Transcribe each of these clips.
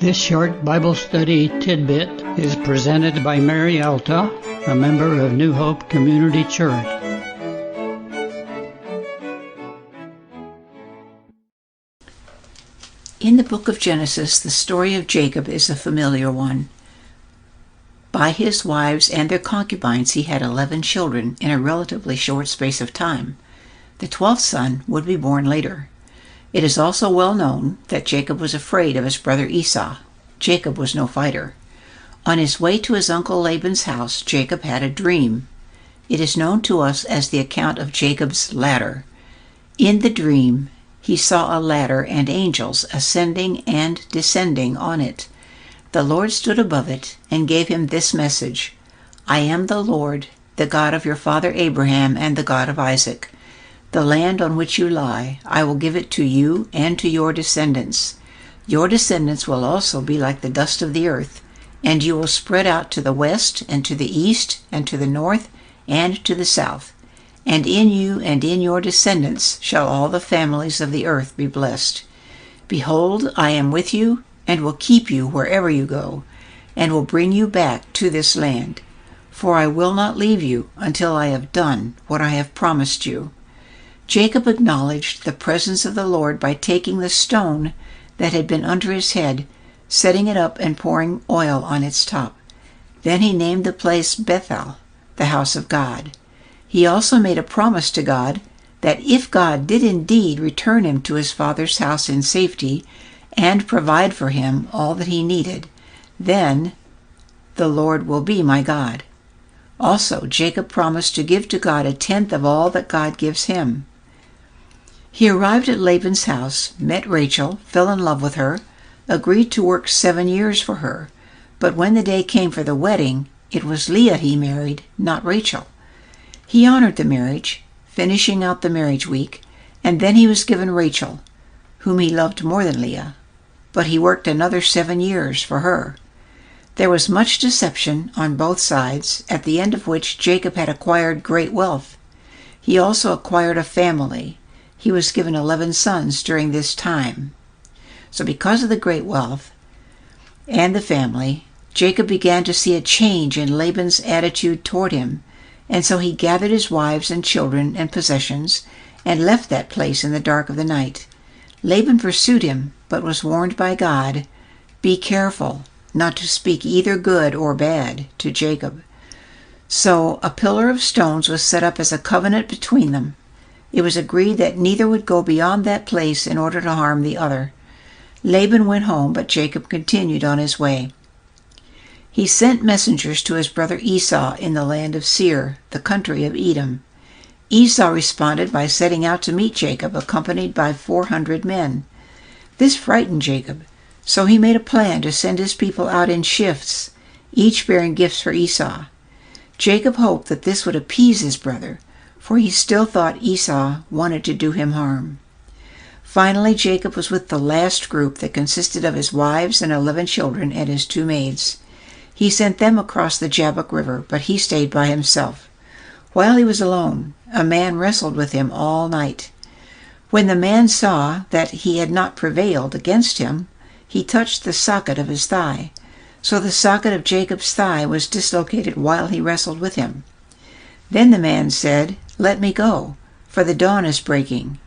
This short Bible study tidbit is presented by Mary Alta, a member of New Hope Community Church. In the book of Genesis, the story of Jacob is a familiar one. By his wives and their concubines he had 11 children in a relatively short space of time. The 12th son would be born later. It is also well known that Jacob was afraid of his brother Esau. Jacob was no fighter. On his way to his uncle Laban's house, Jacob had a dream. It is known to us as the account of Jacob's ladder. In the dream, he saw a ladder and angels ascending and descending on it. The Lord stood above it and gave him this message: I am the Lord, the God of your father Abraham and the God of Isaac. The land on which you lie, I will give it to you and to your descendants. Your descendants will also be like the dust of the earth, and you will spread out to the west and to the east and to the north and to the south. And in you and in your descendants shall all the families of the earth be blessed. Behold, I am with you, and will keep you wherever you go, and will bring you back to this land. For I will not leave you until I have done what I have promised you. Jacob acknowledged the presence of the Lord by taking the stone that had been under his head, setting it up and pouring oil on its top. Then he named the place Bethel, the house of God. He also made a promise to God that if God did indeed return him to his father's house in safety and provide for him all that he needed, then the Lord will be my God. Also, Jacob promised to give to God 1/10 of all that God gives him. He arrived at Laban's house, met Rachel, fell in love with her, agreed to work 7 years for her. But when the day came for the wedding, it was Leah he married, not Rachel. He honored the marriage, finishing out the marriage week, and then he was given Rachel, whom he loved more than Leah. But he worked another 7 years for her. There was much deception on both sides, at the end of which Jacob had acquired great wealth. He also acquired a family. He was given 11 sons during this time. So because of the great wealth and the family, Jacob began to see a change in Laban's attitude toward him, and so he gathered his wives and children and possessions and left that place in the dark of the night. Laban pursued him, but was warned by God, "Be careful not to speak either good or bad to Jacob." So a pillar of stones was set up as a covenant between them. It was agreed that neither would go beyond that place in order to harm the other. Laban went home, but Jacob continued on his way. He sent messengers to his brother Esau in the land of Seir, the country of Edom. Esau responded by setting out to meet Jacob, accompanied by 400 men. This frightened Jacob, so he made a plan to send his people out in shifts, each bearing gifts for Esau. Jacob hoped that this would appease his brother, for he still thought Esau wanted to do him harm. Finally, Jacob was with the last group that consisted of his wives and 11 children and his 2 maids. He sent them across the Jabbok River, but he stayed by himself. While he was alone, a man wrestled with him all night. When the man saw that he had not prevailed against him, he touched the socket of his thigh. So the socket of Jacob's thigh was dislocated while he wrestled with him. Then the man said, "Let me go, for the dawn is breaking."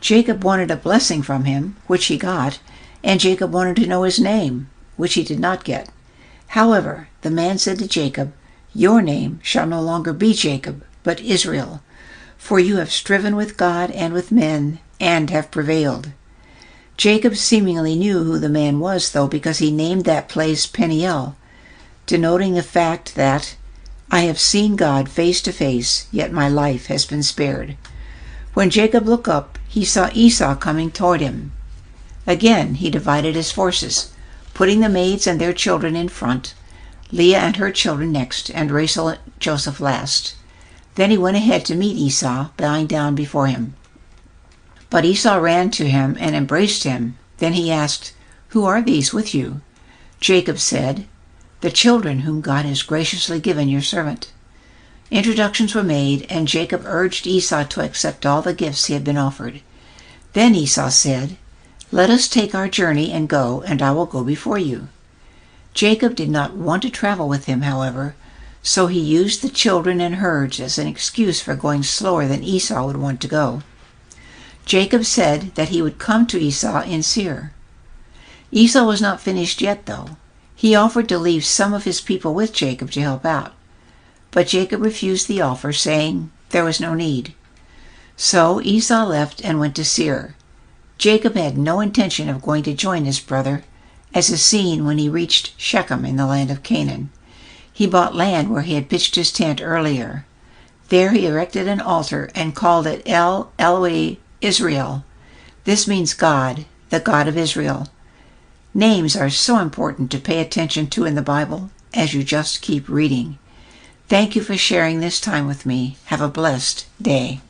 Jacob wanted a blessing from him, which he got, and Jacob wanted to know his name, which he did not get. However, the man said to Jacob, "Your name shall no longer be Jacob, but Israel, for you have striven with God and with men, and have prevailed." Jacob seemingly knew who the man was, though, because he named that place Peniel, denoting the fact that, "I have seen God face to face, yet my life has been spared." When Jacob looked up, he saw Esau coming toward him. Again he divided his forces, putting the maids and their children in front, Leah and her children next, and Rachel and Joseph last. Then he went ahead to meet Esau, bowing down before him. But Esau ran to him and embraced him. Then he asked, "Who are these with you?" Jacob said, "The children whom God has graciously given your servant." Introductions were made, and Jacob urged Esau to accept all the gifts he had been offered. Then Esau said, Let us take our journey and go, and I will go before you." Jacob did not want to travel with him, however, so he used the children and herds as an excuse for going slower than Esau would want to go. Jacob said that he would come to Esau in Seir. Esau was not finished yet, though. He offered to leave some of his people with Jacob to help out, but Jacob refused the offer, saying there was no need. So Esau left and went to Seir. Jacob had no intention of going to join his brother, as is seen when he reached Shechem in the land of Canaan. He bought land where he had pitched his tent earlier. There he erected an altar and called it El Eloi Israel. This means God, the God of Israel. Names are so important to pay attention to in the Bible as you just keep reading. Thank you for sharing this time with me. Have a blessed day.